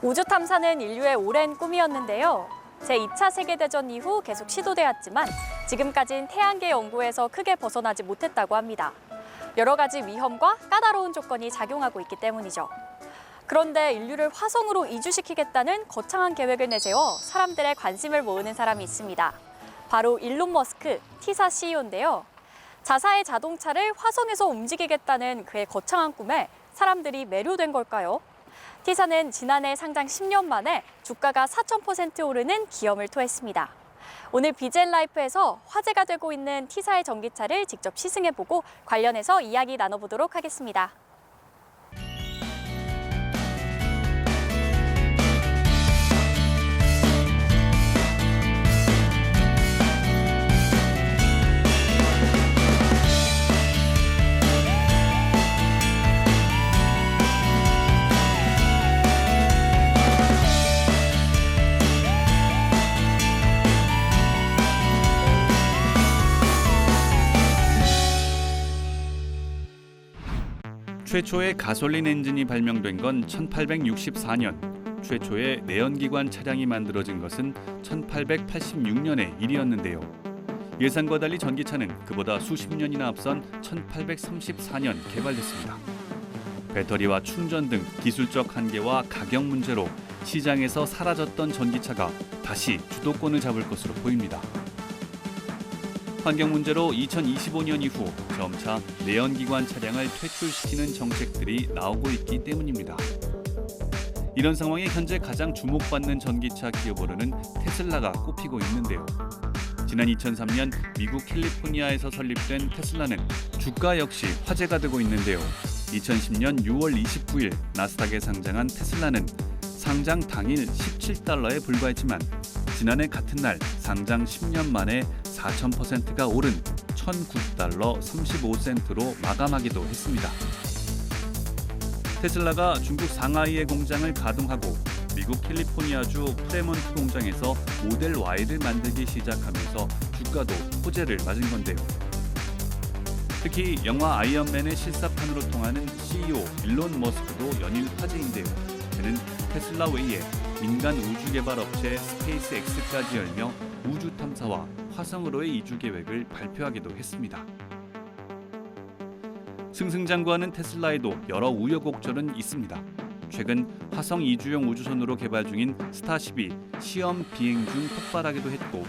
우주 탐사는 인류의 오랜 꿈이었는데요. 제2차 세계대전 이후 계속 시도되었지만 지금까진 태양계 연구에서 크게 벗어나지 못했다고 합니다. 여러 가지 위험과 까다로운 조건이 작용하고 있기 때문이죠. 그런데 인류를 화성으로 이주시키겠다는 거창한 계획을 내세워 사람들의 관심을 모으는 사람이 있습니다. 바로 일론 머스크, 티사 CEO인데요. 자사의 자동차를 화성에서 움직이겠다는 그의 거창한 꿈에 사람들이 매료된 걸까요? 티사는 지난해 상장 10년 만에 주가가 4,000% 오르는 기염을 토했습니다. 오늘 BGL라이프에서 화제가 되고 있는 티사의 전기차를 직접 시승해보고 관련해서 이야기 나눠보도록 하겠습니다. 최초의 가솔린 엔진이 발명된 건 1864년, 최초의 내연기관 차량이 만들어진 것은 1886년의 일이었는데요. 예상과 달리 전기차는 그보다 수십 년이나 앞선 1834년 개발됐습니다. 배터리와 충전 등 기술적 한계와 가격 문제로 시장에서 사라졌던 전기차가 다시 주도권을 잡을 것으로 보입니다. 환경 문제로 2025년 이후 점차 내연기관 차량을 퇴출시키는 정책들이 나오고 있기 때문입니다. 이런 상황에 현재 가장 주목받는 전기차 기업으로는 테슬라가 꼽히고 있는데요. 지난 2003년 미국 캘리포니아에서 설립된 테슬라는 주가 역시 화제가 되고 있는데요. 2010년 6월 29일 나스닥에 상장한 테슬라는 상장 당일 $17에 불과했지만 지난해 같은 날 상장 10년 만에 4,000%가 오른 $1,009 35센트로 마감하기도 했습니다. 테슬라가 중국 상하이의 공장을 가동하고 미국 캘리포니아주 프레몬트 공장에서 모델 Y를 만들기 시작하면서 주가도 호재를 맞은 건데요. 특히 영화 아이언맨의 실사판으로 통하는 CEO 일론 머스크도 연일 화제인데요. 그는 테슬라 외에 민간 우주 개발 업체 스페이스X까지 열며 우주 탐사와 화성으로의 이주 계획을 발표하기도 했습니다. 승승장구하는 테슬라에도 여러 우여곡절은 있습니다. 최근 화성 이주용 우주선으로 개발 중인 스타쉽이 시험 비행 중 폭발하기도 했고,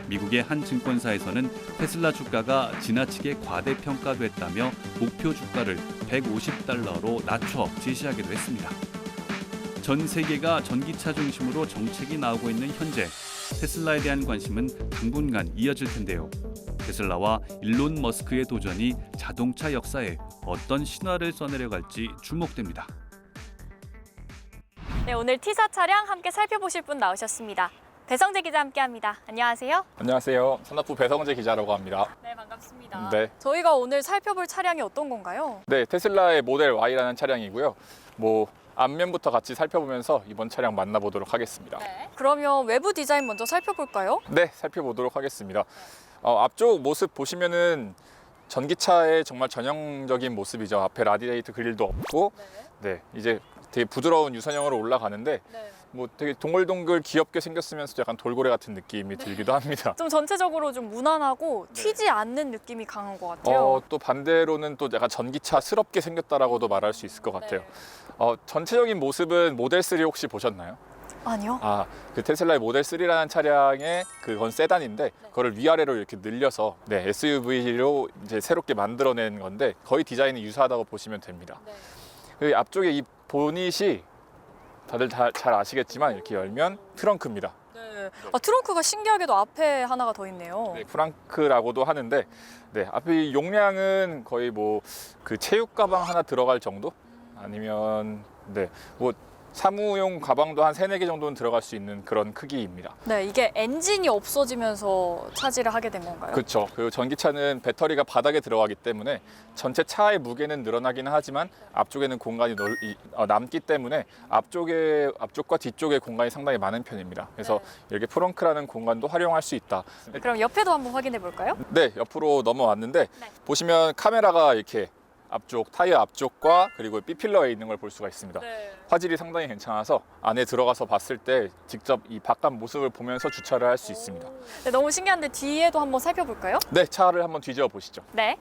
미국의 한 증권사에서는 테슬라 주가가 지나치게 과대평가됐다며 목표 주가를 $150로 낮춰 제시하기도 했습니다. 전 세계가 전기차 중심으로 정책이 나오고 있는 현재 테슬라에 대한 관심은 당분간 이어질 텐데요. 테슬라와 일론 머스크의 도전이 자동차 역사에 어떤 신화를 써내려갈지 주목됩니다. 네, 오늘 티사 차량 함께 살펴보실 분 나오셨습니다. 배성재 기자 함께합니다. 안녕하세요. 안녕하세요. 산업부 배성재 기자라고 합니다. 네, 반갑습니다. 네. 저희가 오늘 살펴볼 차량이 어떤 건가요? 네, 테슬라의 모델 Y라는 차량이고요. 앞면부터 같이 살펴보면서 이번 차량 만나보도록 하겠습니다. 네. 그러면 외부 디자인 먼저 살펴볼까요? 네, 살펴보도록 하겠습니다. 앞쪽 모습 보시면은 전기차의 정말 전형적인 모습이죠. 앞에 라디에이터 그릴도 없고, 네, 이제 되게 부드러운 유선형으로 올라가는데, 네. 되게 동글동글 귀엽게 생겼으면서 약간 돌고래 같은 느낌이 들기도 합니다. 좀 전체적으로 좀 무난하고 튀지 않는 느낌이 강한 것 같아요. 또 반대로는 또 약간 전기차스럽게 생겼다라고도 말할 수 있을 것 같아요. 전체적인 모습은 모델 3 혹시 보셨나요? 아니요. 그 테슬라의 모델 3라는 차량의 그건 세단인데 그거를 위아래로 이렇게 늘려서 SUV로 이제 새롭게 만들어낸 건데 거의 디자인이 유사하다고 보시면 됩니다. 그 앞쪽에 이 보닛이 다들 잘 아시겠지만 이렇게 열면 트렁크입니다. 네. 트렁크가 신기하게도 앞에 하나가 더 있네요. 네, 프랑크라고도 하는데, 네, 앞에 용량은 거의 그 체육 가방 하나 들어갈 정도? 아니면 사무용 가방도 한 3-4개 정도는 들어갈 수 있는 그런 크기입니다. 네, 이게 엔진이 없어지면서 차지를 하게 된 건가요? 그렇죠. 그 전기차는 배터리가 바닥에 들어가기 때문에 전체 차의 무게는 늘어나기는 하지만 앞쪽에는 공간이 남기 때문에 앞쪽과 뒤쪽에 공간이 상당히 많은 편입니다. 그래서 이렇게 프렁크라는 공간도 활용할 수 있다. 그럼 옆에도 한번 확인해 볼까요? 네, 옆으로 넘어왔는데 보시면 카메라가 이렇게 앞쪽 타이어 앞쪽과 그리고 B필러에 있는 걸 볼 수가 있습니다. 네. 화질이 상당히 괜찮아서 안에 들어가서 봤을 때 직접 이 바깥 모습을 보면서 주차를 할 수 있습니다. 네, 너무 신기한데 뒤에도 한번 살펴볼까요? 네, 차를 한번 뒤져 보시죠. 네.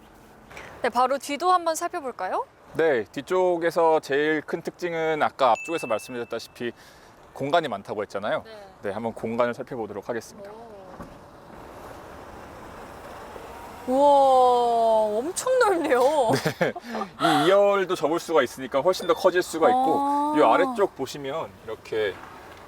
네, 바로 뒤도 한번 살펴볼까요? 네, 뒤쪽에서 제일 큰 특징은 아까 앞쪽에서 말씀드렸다시피 공간이 많다고 했잖아요. 네, 한번 공간을 살펴보도록 하겠습니다. 우와, 엄청 넓네요. 이 2열도 접을 수가 있으니까 훨씬 더 커질 수가 있고 이 아래쪽 보시면 이렇게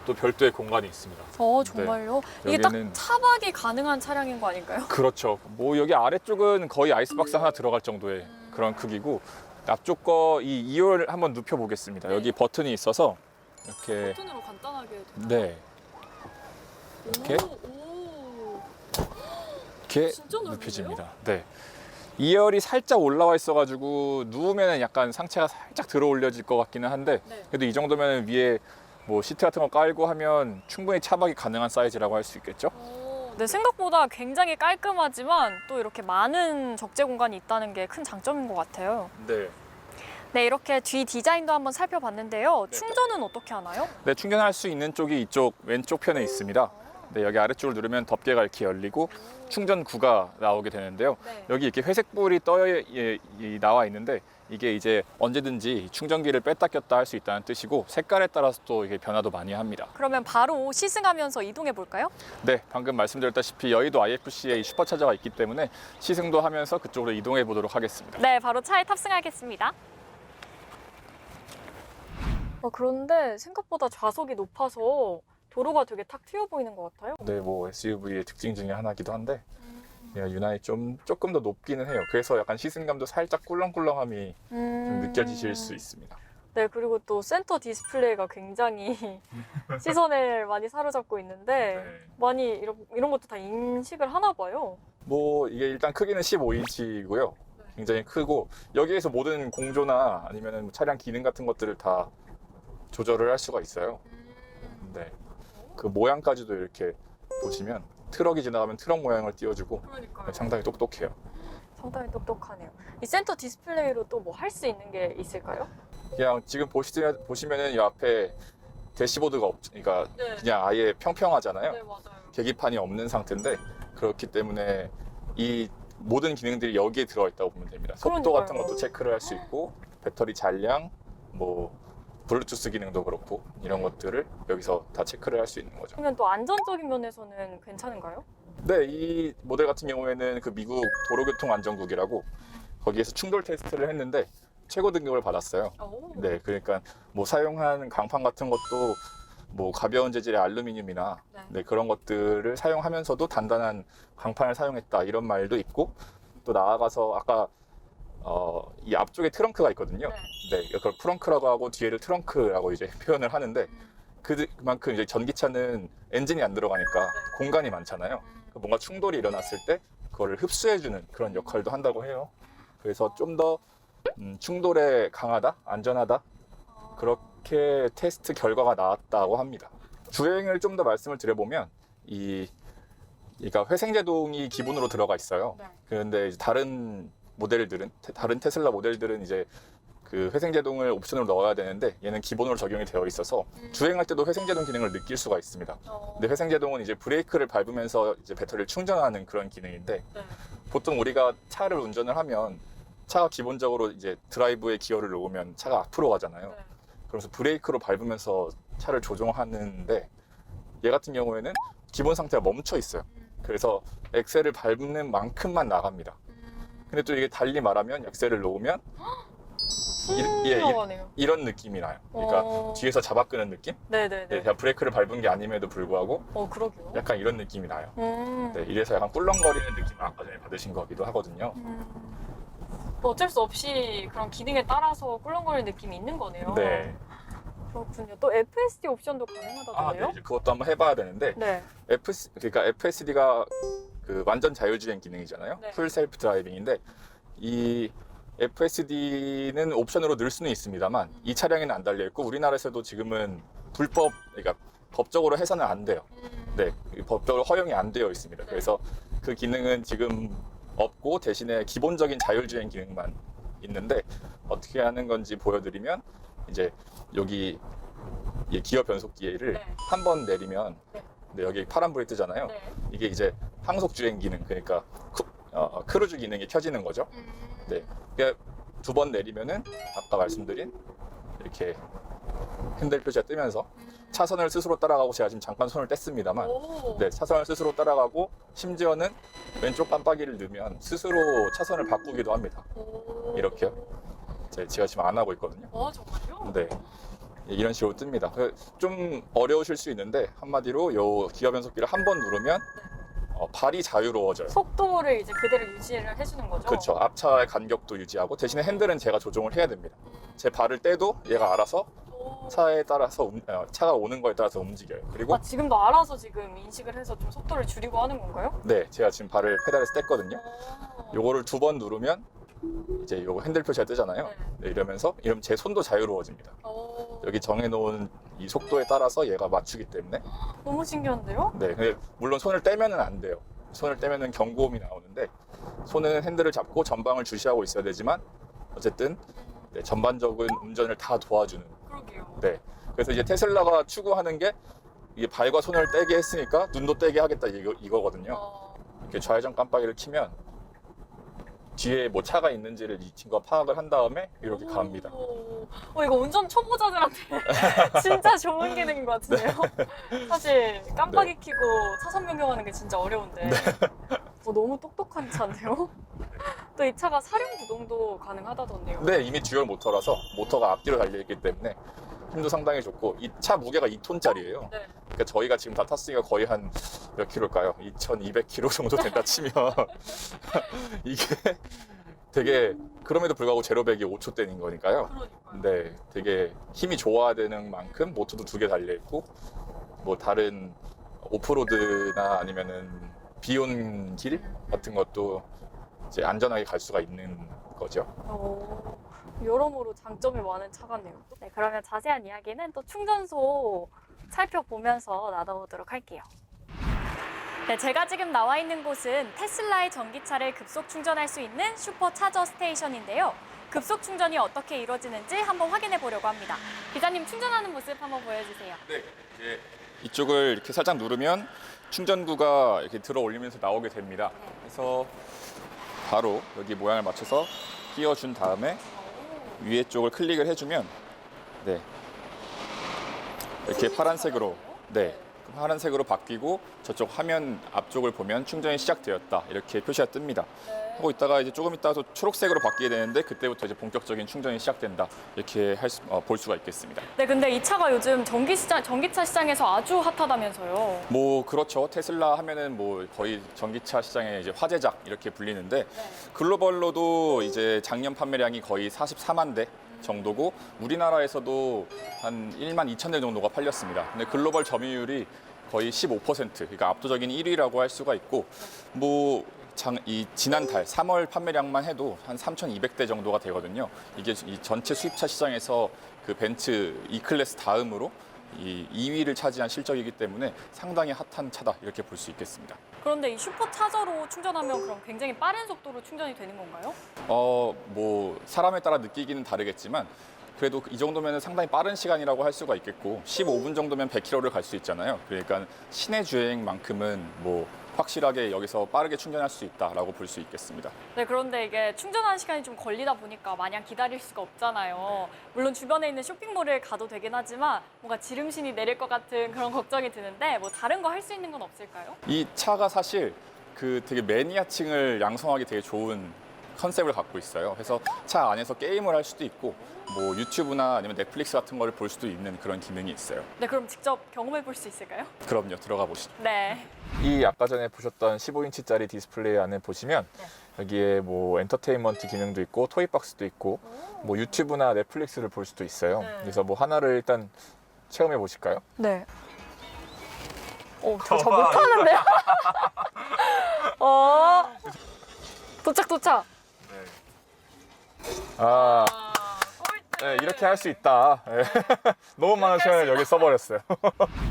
또 별도의 공간이 있습니다. 정말요? 이게 딱 여기는- 차박이 가능한 차량인 거 아닌가요? 그렇죠. 뭐 여기 아래쪽은 거의 아이스박스 하나 들어갈 정도의 그런 크기고 앞쪽 거 이 2열 한번 눕혀 보겠습니다. 여기 버튼이 있어서 이렇게 버튼으로 간단하게 되나요? 네 이렇게 이렇게 진짜 넓은데요? 눕혀집니다. 네. 2열이 살짝 올라와 있어가지고 누우면 약간 상체가 살짝 들어 올려질 것 같기는 한데 네. 그래도 이 정도면 위에 뭐 시트 같은 거 깔고 하면 충분히 차박이 가능한 사이즈라고 할 수 있겠죠? 네, 생각보다 굉장히 깔끔하지만 또 이렇게 많은 적재 공간이 있다는 게 큰 장점인 것 같아요. 네. 네, 이렇게 뒤 디자인도 한번 살펴봤는데요. 네. 충전은 어떻게 하나요? 네, 충전할 수 있는 쪽이 이쪽 왼쪽 편에 있습니다. 네, 여기 아래쪽을 누르면 덮개가 이렇게 열리고 충전구가 나오게 되는데요. 네. 여기 이렇게 회색불이 나와 있는데 이게 이제 언제든지 충전기를 뺐다 꼈다 할 수 있다는 뜻이고 색깔에 따라서 또 이게 변화도 많이 합니다. 그러면 바로 시승하면서 이동해 볼까요? 네, 방금 말씀드렸다시피 여의도 IFC에 슈퍼차저가 있기 때문에 시승도 하면서 그쪽으로 이동해 보도록 하겠습니다. 네, 바로 차에 탑승하겠습니다. 그런데 생각보다 좌석이 높아서 도로가 되게 탁 트여 보이는 것 같아요. 네, 뭐 SUV의 특징 중에 하나이기도 한데 유난히 조금 더 높기는 해요. 그래서 약간 시승감도 살짝 꿀렁꿀렁함이 좀 느껴지실 수 있습니다. 네, 그리고 또 센터 디스플레이가 굉장히 시선을 많이 사로잡고 있는데 많이 이런 것도 다 인식을 하나 봐요. 뭐 이게 일단 크기는 15인치고요. 굉장히 크고 여기에서 모든 공조나 아니면 차량 기능 같은 것들을 다 조절을 할 수가 있어요. 네, 그 모양까지도 이렇게 보시면 트럭이 지나가면 트럭 모양을 띄워주고 그러니까요. 상당히 똑똑해요. 상당히 똑똑하네요. 이 센터 디스플레이로 또 뭐 할 수 있는 게 있을까요? 그냥 지금 보시면은 이 앞에 대시보드가 그러니까 네. 그냥 아예 평평하잖아요. 맞아요. 계기판이 없는 상태인데 그렇기 때문에 이 모든 기능들이 여기에 들어가 있다고 보면 됩니다. 속도 그러니까요. 같은 것도 체크를 할 수 있고 배터리 잔량, 뭐 블루투스 기능도 그렇고 이런 것들을 여기서 다 체크를 할 수 있는 거죠. 그러면 또 안전적인 면에서는 괜찮은가요? 네, 이 모델 같은 경우에는 그 미국 도로교통안전국이라고 거기에서 충돌 테스트를 했는데 최고 등급을 받았어요. 네, 그러니까 뭐 사용한 강판 같은 것도 뭐 가벼운 재질의 알루미늄이나 네, 그런 것들을 사용하면서도 단단한 강판을 사용했다 이런 말도 있고 또 나아가서 아까 이 앞쪽에 트렁크가 있거든요. 네, 그걸 프렁크라고 하고 뒤에를 트렁크라고 이제 표현을 하는데 그만큼 이제 전기차는 엔진이 안 들어가니까 공간이 많잖아요. 뭔가 충돌이 일어났을 때 그거를 흡수해주는 그런 역할도 한다고 해요. 그래서 좀 더 충돌에 강하다, 안전하다 그렇게 테스트 결과가 나왔다고 합니다. 주행을 좀 더 말씀을 드려보면 그러니까 회생제동이 기본으로 들어가 있어요. 그런데 이제 다른 테슬라 모델들은 이제 그 회생제동을 옵션으로 넣어야 되는데 얘는 기본으로 적용이 되어 있어서 주행할 때도 회생제동 기능을 느낄 수가 있습니다. 근데 회생제동은 이제 브레이크를 밟으면서 이제 배터리를 충전하는 그런 기능인데 보통 우리가 차를 운전을 하면 차가 기본적으로 이제 드라이브에 기어를 놓으면 차가 앞으로 가잖아요. 그래서 브레이크로 밟으면서 차를 조종하는데 얘 같은 경우에는 기본 상태가 멈춰 있어요. 그래서 엑셀을 밟는 만큼만 나갑니다. 근데 또 이게 달리 말하면 엑셀을 놓으면 이런 느낌이 나요. 그러니까 뒤에서 잡아 끄는 느낌? 네네네. 네, 제가 브레이크를 밟은 게 아님에도 불구하고 그러게요. 약간 이런 느낌이 나요. 네, 이래서 약간 꿀렁거리는 느낌을 아까 전에 받으신 거기도 하거든요. 또 어쩔 수 없이 그런 기능에 따라서 꿀렁거리는 느낌이 있는 거네요. 네. 그렇군요. 또 FSD 옵션도 가능하다던데요? 네, 이제 그것도 한번 해봐야 되는데 네. 그러니까 FSD가 그 완전 자율주행 기능이잖아요. 네. 풀 셀프 드라이빙인데 이 FSD는 옵션으로 넣을 수는 있습니다만 이 차량에는 안 달려 있고 우리나라에서도 지금은 그러니까 법적으로 해서는 안 돼요. 네, 법적으로 허용이 안 되어 있습니다. 그래서 그 기능은 지금 없고 대신에 기본적인 자율주행 기능만 있는데 어떻게 하는 건지 보여드리면 이제 여기 이 기어 변속기를 네. 한 번 내리면 네. 네, 여기 파란불이 뜨잖아요. 네. 이게 이제 항속 주행 기능, 그러니까 크루즈 기능이 켜지는 거죠. 네, 두 번 내리면은 아까 말씀드린 이렇게 핸들 표시가 뜨면서 차선을 스스로 따라가고, 제가 지금 잠깐 손을 뗐습니다만, 오. 네, 차선을 스스로 따라가고 심지어는 왼쪽 깜빡이를 넣으면 스스로 차선을 바꾸기도 합니다. 오. 이렇게요. 제가 지금 안 하고 있거든요. 정말요? 네, 이런 식으로 뜹니다. 좀 어려우실 수 있는데 한마디로 요 기어 변속기를 한 번 누르면 발이 자유로워져요. 속도를 이제 그대로 유지를 해주는 거죠? 그렇죠. 앞차의 간격도 유지하고, 대신에 핸들은 제가 조정을 해야 됩니다. 제 발을 떼도 얘가 알아서 오. 차에 따라서 차가 오는 거에 따라서 움직여요. 그리고 지금도 알아서 지금 인식을 해서 좀 속도를 줄이고 하는 건가요? 네, 제가 지금 발을 페달에서 뗐거든요. 요거를 두 번 누르면 이제 요거 핸들 표시가 뜨잖아요. 네, 이러면 제 손도 자유로워집니다. 여기 정해놓은 이 속도에 따라서 얘가 맞추기 때문에. 너무 신기한데요? 네, 근데 물론 손을 떼면은 안 돼요. 손을 떼면은 경고음이 나오는데, 손은 핸들을 잡고 전방을 주시하고 있어야 되지만 어쨌든 네, 전반적인 운전을 다 도와주는. 그러게요. 네, 그래서 이제 테슬라가 추구하는 게 이게 발과 손을 떼게 했으니까 눈도 떼게 하겠다 이거거든요. 이렇게 좌회전 깜빡이를 켜면 뒤에 뭐 차가 있는지를 이 친구가 파악을 한 다음에 이렇게 갑니다. 이거 운전 초보자들한테 진짜 좋은 기능인 것 같은데요? 사실 깜빡이 켜고 차선 변경하는 게 진짜 어려운데 너무 똑똑한 차인데요? 또 이 차가 사륜 구동도 가능하다던데요? 네, 이미 듀얼 모터라서 모터가 앞뒤로 달려있기 때문에 힘도 상당히 좋고, 이 차 무게가 2톤짜리예요. 네. 그러니까 저희가 지금 다 탔으니까 거의 한 몇 킬로일까요? 2,200kg 정도 된다 치면 이게 되게, 그럼에도 불구하고 제로백이 5초대인 거니까요. 그러니까요. 네, 되게 힘이 좋아야 되는 만큼 모터도 2개 달려있고, 뭐 다른 오프로드나 아니면은 비온 길 같은 것도 이제 안전하게 갈 수가 있는 거죠. 여러모로 장점이 많은 차 같네요. 네, 그러면 자세한 이야기는 또 충전소 살펴보면서 나눠보도록 할게요. 네, 제가 지금 나와 있는 곳은 테슬라의 전기차를 급속 충전할 수 있는 슈퍼차저 스테이션인데요. 급속 충전이 어떻게 이루어지는지 한번 확인해 보려고 합니다. 기자님, 충전하는 모습 한번 보여주세요. 네, 이제 이쪽을 이렇게 살짝 누르면 충전구가 이렇게 들어 올리면서 나오게 됩니다. 그래서 바로 여기 모양을 맞춰서 끼워준 다음에 위에 쪽을 클릭을 해주면, 네, 이렇게 파란색으로, 네, 파란색으로 바뀌고 저쪽 화면 앞쪽을 보면 충전이 시작되었다 이렇게 표시가 뜹니다. 하고 있다가 이제 조금 있다가 또 초록색으로 바뀌게 되는데, 그때부터 이제 본격적인 충전이 시작된다 이렇게 볼 수가 있겠습니다. 네, 근데 이 차가 요즘 전기차 시장에서 아주 핫하다면서요? 뭐 그렇죠. 테슬라 하면은 뭐 거의 전기차 시장의 이제 화제작 이렇게 불리는데, 글로벌로도 이제 작년 판매량이 거의 44만 대 정도고, 우리나라에서도 한 1만 2천 대 정도가 팔렸습니다. 근데 글로벌 점유율이 거의 15%, 그러니까 압도적인 1위라고 할 수가 있고, 뭐 지난달 3월 판매량만 해도 한 3,200대 정도가 되거든요. 이게 이 전체 수입차 시장에서 그 벤츠 E클래스 다음으로 이 2위를 차지한 실적이기 때문에 상당히 핫한 차다 이렇게 볼 수 있겠습니다. 그런데 이 슈퍼차저로 충전하면 그럼 굉장히 빠른 속도로 충전이 되는 건가요? 뭐 사람에 따라 느끼기는 다르겠지만, 그래도 이 정도면 상당히 빠른 시간이라고 할 수가 있겠고, 15분 정도면 100km를 갈 수 있잖아요. 그러니까 시내 주행만큼은 뭐 확실하게 여기서 빠르게 충전할 수 있다라고 볼 수 있겠습니다. 네, 그런데 이게 충전하는 시간이 좀 걸리다 보니까 마냥 기다릴 수가 없잖아요. 물론 주변에 있는 쇼핑몰을 가도 되긴 하지만 뭔가 지름신이 내릴 것 같은 그런 걱정이 드는데, 뭐 다른 거 할 수 있는 건 없을까요? 이 차가 사실 그 되게 매니아층을 양성하기 되게 좋은 컨셉을 갖고 있어요. 그래서 차 안에서 게임을 할 수도 있고, 뭐 유튜브나 아니면 넷플릭스 같은 거를 볼 수도 있는 그런 기능이 있어요. 네, 그럼 직접 경험해 볼 수 있을까요? 그럼요, 들어가 보시죠. 네. 이 아까 전에 보셨던 15인치짜리 디스플레이 안에 보시면 여기에 뭐 엔터테인먼트 기능도 있고 토이박스도 있고 뭐 유튜브나 넷플릭스를 볼 수도 있어요. 네. 그래서 뭐 하나를 일단 체험해 보실까요? 네. 저 못하는데요? 도착. 아, 네, 이렇게 할 수 있다. 네. 너무 많은 시간을 여기 써버렸어요.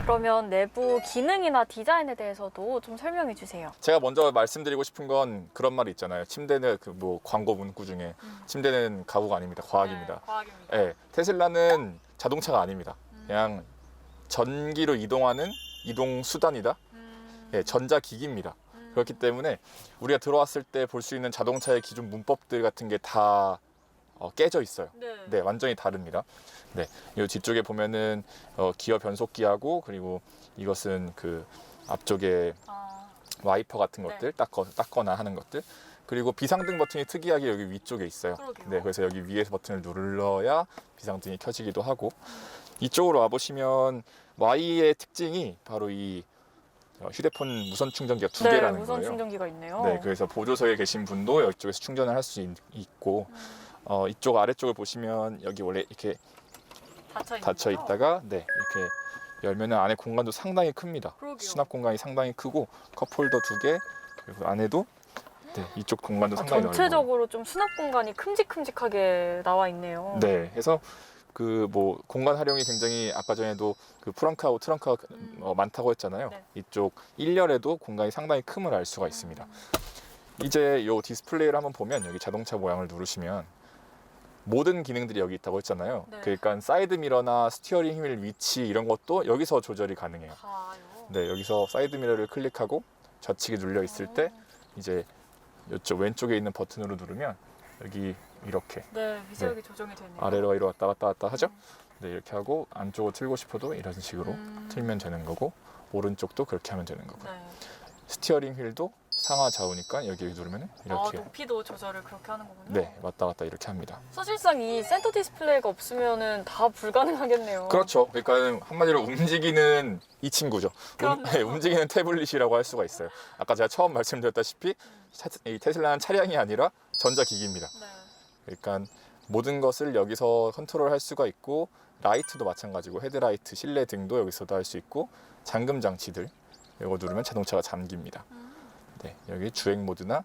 그러면 내부 기능이나 디자인에 대해서도 좀 설명해 주세요. 제가 먼저 말씀드리고 싶은 건 그런 말이 있잖아요. 침대는 그 뭐 광고 문구 중에 침대는 가구가 아닙니다. 과학입니다. 과학입니다. 네, 테슬라는 자동차가 아닙니다. 그냥 전기로 이동하는 이동 수단이다. 네, 전자기기입니다. 그렇기 때문에 우리가 들어왔을 때 볼 수 있는 자동차의 기존 문법들 같은 게 다 깨져 있어요. 네, 완전히 다릅니다. 네, 이 뒤쪽에 보면은 기어 변속기하고 그리고 이것은 그 앞쪽에 와이퍼 같은 것들 닦거나 하는 것들 그리고 비상등 버튼이 특이하게 여기 위쪽에 있어요. 그러게요. 네, 그래서 여기 위에서 버튼을 누르러야 비상등이 켜지기도 하고 이쪽으로 와 보시면 Y의 특징이 바로 이 휴대폰 무선 충전기가 두 개라는 무선 거예요. 충전기가 있네요. 네, 그래서 보조석에 계신 분도 이쪽에서 충전을 할 수 있고 이쪽 아래쪽을 보시면 여기 원래 이렇게 닫혀 있다가 네, 이렇게 열면은 안에 공간도 상당히 큽니다. 그러게요. 수납 공간이 상당히 크고 컵홀더 2개 그리고 안에도 네, 이쪽 공간도 상당히 넓어요. 전체적으로 좀 수납 공간이 큼직큼직하게 나와 있네요. 네, 그래서 그 뭐 공간 활용이 굉장히 아까 전에도 그 프렁크하고 트렁크가 많다고 했잖아요. 네. 이쪽 1열에도 공간이 상당히 큼을 알 수가 있습니다. 이제 이 디스플레이를 한번 보면 여기 자동차 모양을 누르시면 모든 기능들이 여기 있다고 했잖아요. 네. 그러니까 사이드 미러나 스티어링 휠 위치 이런 것도 여기서 조절이 가능해요. 네, 여기서 사이드 미러를 클릭하고 좌측에 눌려 있을 때 이제 이쪽 왼쪽에 있는 버튼으로 누르면 여기 이렇게 네, 미세하게 조정이 되네요. 아래로 위로 왔다 갔다 하죠. 네, 이렇게 하고 안쪽으로 틀고 싶어도 이런 식으로 틀면 되는 거고 오른쪽도 그렇게 하면 되는 거고요. 네. 스티어링 휠도 상하 좌우니까 여기 누르면 이렇게 높이도 조절을 그렇게 하는 거군요. 네, 왔다 갔다 이렇게 합니다. 사실상 이 센터 디스플레이가 없으면은 다 불가능하겠네요. 그렇죠. 그러니까 한마디로 움직이는 이 친구죠. 그렇네요. 움직이는 태블릿이라고 할 수가 있어요. 아까 제가 처음 말씀드렸다시피 이 테슬라는 차량이 아니라 전자기기입니다. 네. 그러니까 모든 것을 여기서 컨트롤할 수가 있고 라이트도 마찬가지고 헤드라이트, 실내 등도 여기서도 할 수 있고 잠금 장치들 이거 누르면 자동차가 잠깁니다. 네, 여기 주행 모드나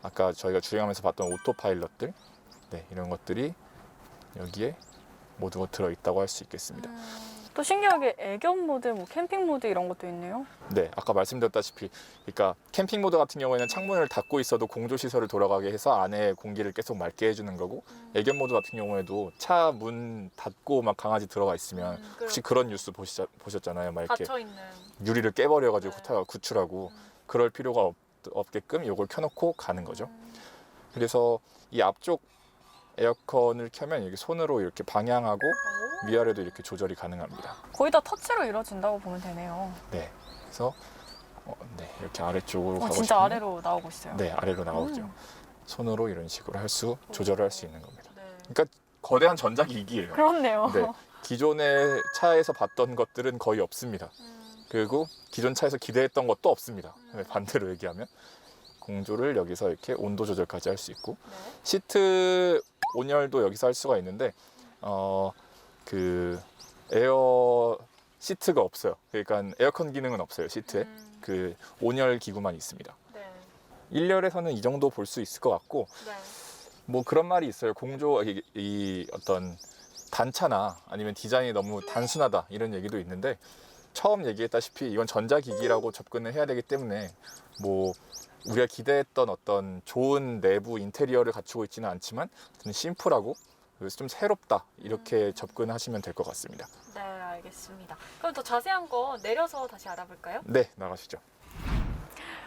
아까 저희가 주행하면서 봤던 오토파일럿들 네, 이런 것들이 여기에 모두 들어있다고 할 수 있겠습니다. 또 신기하게 애견 모드, 뭐 캠핑 모드 이런 것도 있네요. 네, 아까 말씀드렸다시피 그러니까 캠핑 모드 같은 경우에는 창문을 닫고 있어도 공조 시설을 돌아가게 해서 안에 공기를 계속 맑게 해주는 거고 애견 모드 같은 경우에도 차 문 닫고 막 강아지 들어가 있으면 혹시 그런 뉴스 보셨잖아요. 막 이렇게 닫혀 있는. 유리를 깨버려가지고 네. 구출하고 그럴 필요가 없게끔 이걸 켜놓고 가는 거죠. 그래서 이 앞쪽 에어컨을 켜면 여기 손으로 이렇게 방향하고 위아래도 이렇게 조절이 가능합니다. 거의 다 터치로 이루어진다고 보면 되네요. 네, 그래서 네, 이렇게 아래쪽으로 가고 진짜 싶으면 아래로 나오고 있어요. 네, 아래로 나오죠. 손으로 이런 식으로 조절을 할 수 있는 겁니다. 네. 그러니까 거대한 전자기기예요. 그렇네요. 네, 기존의 차에서 봤던 것들은 거의 없습니다. 그리고 기존 차에서 기대했던 것도 없습니다. 반대로 얘기하면 공조를 여기서 이렇게 온도 조절까지 할 수 있고 네. 시트 온열도 여기서 할 수가 있는데 그 에어 시트가 없어요. 그러니까 에어컨 기능은 없어요. 시트에 그 온열 기구만 있습니다. 네. 1열에서는 이 정도 볼 수 있을 것 같고 네. 뭐 그런 말이 있어요. 공조 이 어떤 단차나 아니면 디자인이 너무 단순하다 이런 얘기도 있는데 처음 얘기했다시피 이건 전자기기라고 접근을 해야 되기 때문에 뭐 우리가 기대했던 어떤 좋은 내부 인테리어를 갖추고 있지는 않지만 좀 심플하고 그래서 좀 새롭다 이렇게 접근하시면 될 것 같습니다. 네, 알겠습니다. 그럼 더 자세한 거 내려서 다시 알아볼까요? 네, 나가시죠.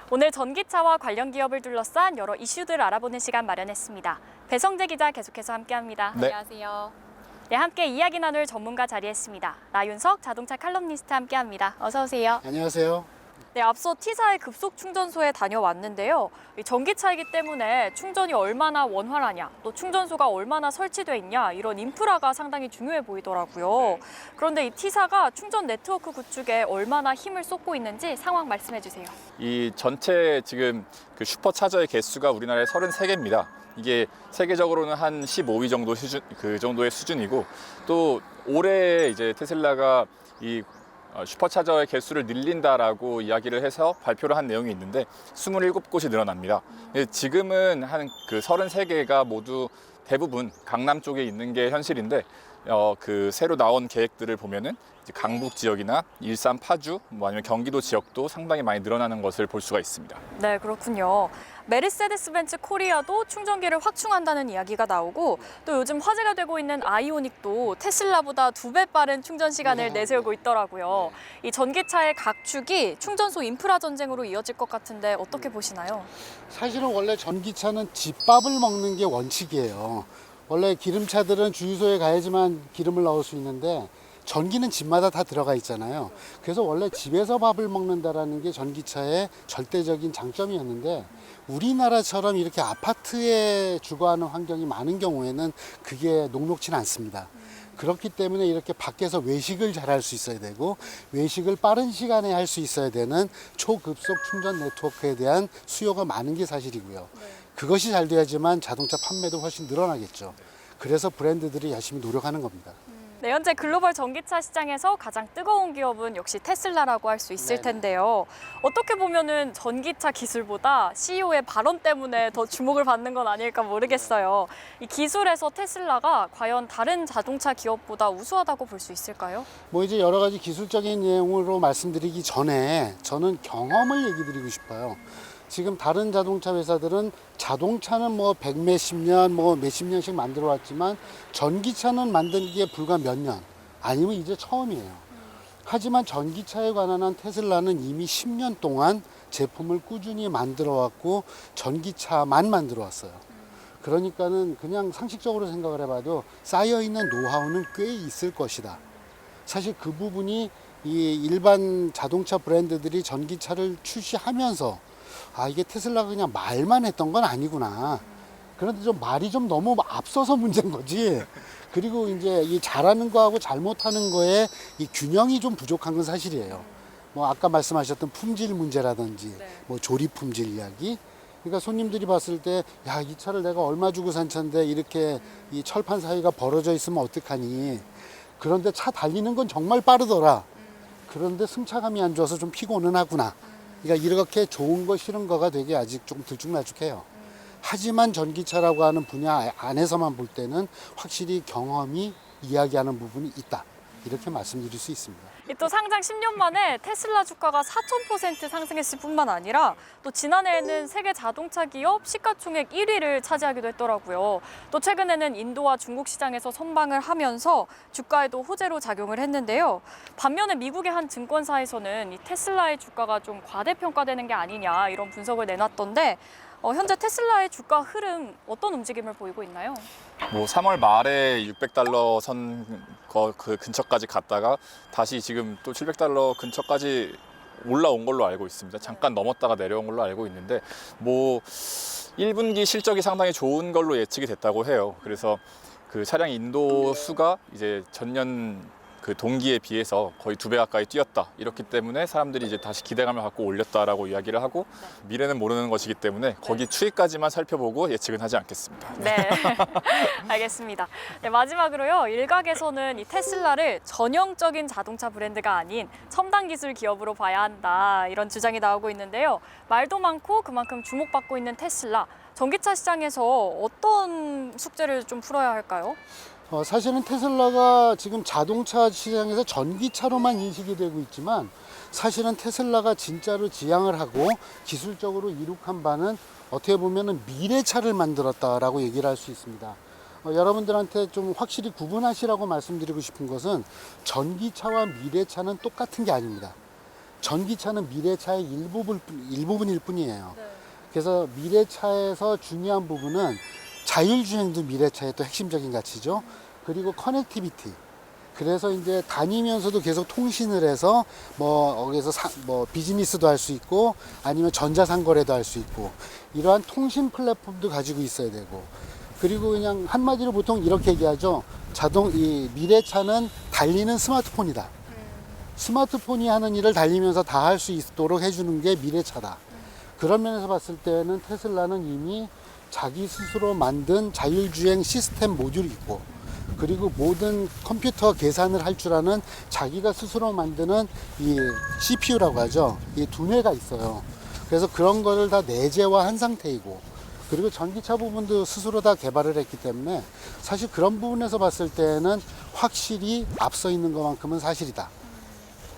오늘 전기차와 관련 기업을 둘러싼 여러 이슈들을 알아보는 시간 마련했습니다. 배성재 기자 계속해서 함께합니다. 네. 안녕하세요. 네, 함께 이야기 나눌 전문가 자리했습니다. 나윤석 자동차 칼럼니스트 함께합니다. 어서 오세요. 안녕하세요. 네, 앞서 T사의 급속 충전소에 다녀왔는데요. 이 전기차이기 때문에 충전이 얼마나 원활하냐, 또 충전소가 얼마나 설치돼 있냐 이런 인프라가 상당히 중요해 보이더라고요. 그런데 이 T사가 충전 네트워크 구축에 얼마나 힘을 쏟고 있는지 상황 말씀해 주세요. 이 전체 지금 그 슈퍼차저의 개수가 우리나라에 33개입니다. 이게 세계적으로는 한 15위 정도 그 정도의 수준이고 또 올해 이제 테슬라가 이 슈퍼차저의 개수를 늘린다라고 이야기를 해서 발표를 한 내용이 있는데 27곳이 늘어납니다. 지금은 한 그 33개가 모두 대부분 강남 쪽에 있는 게 현실인데 그 새로 나온 계획들을 보면은 이제 강북 지역이나 일산, 파주, 뭐 아니면 경기도 지역도 상당히 많이 늘어나는 것을 볼 수가 있습니다. 네, 그렇군요. 메르세데스 벤츠 코리아도 충전기를 확충한다는 이야기가 나오고 또 요즘 화제가 되고 있는 아이오닉도 테슬라보다 2배 빠른 충전 시간을 내세우고 있더라고요. 이 전기차의 각축이 충전소 인프라 전쟁으로 이어질 것 같은데 어떻게 보시나요? 사실은 원래 전기차는 집밥을 먹는 게 원칙이에요. 원래 기름차들은 주유소에 가야지만 기름을 넣을 수 있는데 전기는 집마다 다 들어가 있잖아요. 그래서 원래 집에서 밥을 먹는다라는 게 전기차의 절대적인 장점이었는데 우리나라처럼 이렇게 아파트에 주거하는 환경이 많은 경우에는 그게 녹록지는 않습니다. 그렇기 때문에 이렇게 밖에서 외식을 잘 할 수 있어야 되고 외식을 빠른 시간에 할 수 있어야 되는 초급속 충전 네트워크에 대한 수요가 많은 게 사실이고요. 그것이 잘 돼야지만 자동차 판매도 훨씬 늘어나겠죠. 그래서 브랜드들이 열심히 노력하는 겁니다. 네, 현재 글로벌 전기차 시장에서 가장 뜨거운 기업은 역시 테슬라라고 할 수 있을 텐데요. 어떻게 보면은 전기차 기술보다 CEO의 발언 때문에 더 주목을 받는 건 아닐까 모르겠어요. 이 기술에서 테슬라가 과연 다른 자동차 기업보다 우수하다고 볼 수 있을까요? 뭐 이제 여러 가지 기술적인 내용으로 말씀드리기 전에 저는 경험을 얘기 드리고 싶어요. 지금 다른 자동차 회사들은 자동차는 뭐 100몇십 년, 뭐 몇십 년씩 만들어 왔지만 전기차는 만든 게 불과 몇 년, 아니면 이제 처음이에요. 하지만 전기차에 관한 한 테슬라는 이미 10년 동안 제품을 꾸준히 만들어 왔고 전기차만 만들어 왔어요. 그러니까는 그냥 상식적으로 생각을 해봐도 쌓여있는 노하우는 꽤 있을 것이다. 사실 그 부분이 이 일반 자동차 브랜드들이 전기차를 출시하면서 이게 테슬라가 그냥 말만 했던 건 아니구나. 그런데 좀 말이 좀 너무 앞서서 문제인 거지. 그리고 이제 이 잘하는 거하고 잘못하는 거에 이 균형이 좀 부족한 건 사실이에요. 뭐 아까 말씀하셨던 품질 문제라든지 뭐 조립 품질 이야기. 그러니까 손님들이 봤을 때 야, 이 차를 내가 얼마 주고 산 차인데 이렇게 이 철판 사이가 벌어져 있으면 어떡하니. 그런데 차 달리는 건 정말 빠르더라. 그런데 승차감이 안 좋아서 좀 피곤은 하구나. 그러니까 이렇게 좋은 거 싫은 거가 되게 아직 좀 들쭉날쭉해요. 하지만 전기차라고 하는 분야 안에서만 볼 때는 확실히 경험이 이야기하는 부분이 있다. 이렇게 말씀드릴 수 있습니다. 또 상장 10년 만에 테슬라 주가가 4,000% 상승했을 뿐만 아니라 또 지난해에는 세계 자동차 기업 시가총액 1위를 차지하기도 했더라고요. 또 최근에는 인도와 중국 시장에서 선방을 하면서 주가에도 호재로 작용을 했는데요. 반면에 미국의 한 증권사에서는 이 테슬라의 주가가 좀 과대평가되는 게 아니냐 이런 분석을 내놨던데 현재 테슬라의 주가 흐름 어떤 움직임을 보이고 있나요? 뭐 3월 말에 600달러 선 그 근처까지 갔다가 다시 지금 또 700달러 근처까지 올라온 걸로 알고 있습니다. 잠깐 넘었다가 내려온 걸로 알고 있는데 뭐 1분기 실적이 상당히 좋은 걸로 예측이 됐다고 해요. 그래서 그 차량 인도 수가 이제 전년 그 동기에 비해서 거의 2배 가까이 뛰었다. 이렇기 때문에 사람들이 이제 다시 기대감을 갖고 올렸다라고 이야기를 하고 미래는 모르는 것이기 때문에 거기 추이까지만 살펴보고 예측은 하지 않겠습니다. 네, 알겠습니다. 네, 마지막으로요. 일각에서는 이 테슬라를 전형적인 자동차 브랜드가 아닌 첨단 기술 기업으로 봐야 한다 이런 주장이 나오고 있는데요. 말도 많고 그만큼 주목받고 있는 테슬라, 전기차 시장에서 어떤 숙제를 좀 풀어야 할까요? 사실은 테슬라가 지금 자동차 시장에서 전기차로만 인식이 되고 있지만 사실은 테슬라가 진짜로 지향을 하고 기술적으로 이룩한 바는 어떻게 보면 미래차를 만들었다라고 얘기를 할 수 있습니다. 여러분들한테 좀 확실히 구분하시라고 말씀드리고 싶은 것은 전기차와 미래차는 똑같은 게 아닙니다. 전기차는 미래차의 일부분일 뿐이에요. 그래서 미래차에서 중요한 부분은 자율주행도 미래차의 또 핵심적인 가치죠. 그리고 커넥티비티. 그래서 이제 다니면서도 계속 통신을 해서 거기서 비즈니스도 할 수 있고 아니면 전자상거래도 할 수 있고 이러한 통신 플랫폼도 가지고 있어야 되고 그리고 그냥 한마디로 보통 이렇게 얘기하죠. 이 미래차는 달리는 스마트폰이다. 스마트폰이 하는 일을 달리면서 다 할 수 있도록 해주는 게 미래차다. 그런 면에서 봤을 때는 테슬라는 이미 자기 스스로 만든 자율주행 시스템 모듈이 있고 그리고 모든 컴퓨터 계산을 할 줄 아는 자기가 스스로 만드는 이 CPU라고 하죠. 이 두뇌가 있어요. 그래서 그런 거를 다 내재화한 상태이고 그리고 전기차 부분도 스스로 다 개발을 했기 때문에 사실 그런 부분에서 봤을 때는 확실히 앞서 있는 것만큼은 사실이다.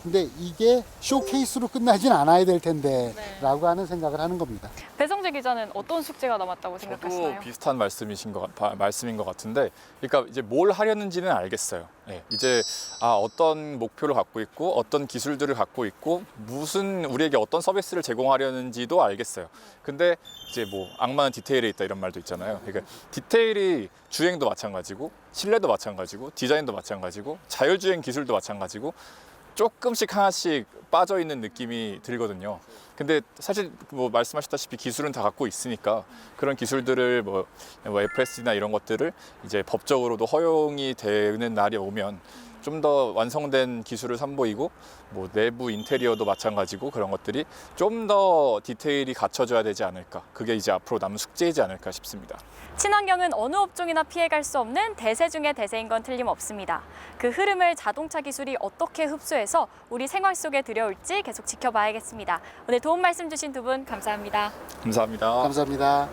근데 이게 쇼케이스로 끝나진 않아야 될 텐데 라고 하는 생각을 하는 겁니다. 배성재 기자는 어떤 숙제가 남았다고 저도 생각하시나요? 비슷한 말씀인 것 같은데, 그러니까 이제 뭘 하려는지는 알겠어요. 예, 이제 어떤 목표를 갖고 있고 어떤 기술들을 갖고 있고 무슨 우리에게 어떤 서비스를 제공하려는지도 알겠어요. 근데 이제 뭐 악마는 디테일에 있다 이런 말도 있잖아요. 그러니까 디테일이 주행도 마찬가지고 실내도 마찬가지고 디자인도 마찬가지고 자율주행 기술도 마찬가지고 조금씩 하나씩 빠져 있는 느낌이 들거든요. 근데 사실 뭐 말씀하셨다시피 기술은 다 갖고 있으니까 그런 기술들을 뭐 FSD나 이런 것들을 이제 법적으로도 허용이 되는 날이 오면 좀 더 완성된 기술을 선보이고 뭐 내부 인테리어도 마찬가지고 그런 것들이 좀 더 디테일이 갖춰져야 되지 않을까. 그게 이제 앞으로 남은 숙제이지 않을까 싶습니다. 친환경은 어느 업종이나 피해갈 수 없는 대세 중의 대세인 건 틀림없습니다. 그 흐름을 자동차 기술이 어떻게 흡수해서 우리 생활 속에 들여올지 계속 지켜봐야겠습니다. 오늘 도움 말씀 주신 두 분 감사합니다. 감사합니다. 감사합니다.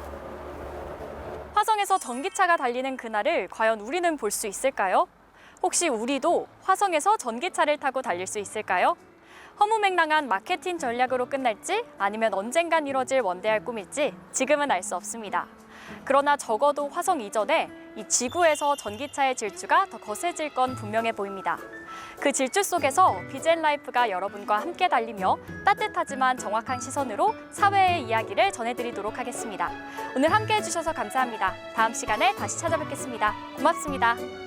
화성에서 전기차가 달리는 그날을 과연 우리는 볼 수 있을까요? 혹시 우리도 화성에서 전기차를 타고 달릴 수 있을까요? 허무맹랑한 마케팅 전략으로 끝날지 아니면 언젠간 이뤄질 원대할 꿈일지 지금은 알 수 없습니다. 그러나 적어도 화성 이전에 이 지구에서 전기차의 질주가 더 거세질 건 분명해 보입니다. 그 질주 속에서 비젠라이프가 여러분과 함께 달리며 따뜻하지만 정확한 시선으로 사회의 이야기를 전해드리도록 하겠습니다. 오늘 함께 해주셔서 감사합니다. 다음 시간에 다시 찾아뵙겠습니다. 고맙습니다.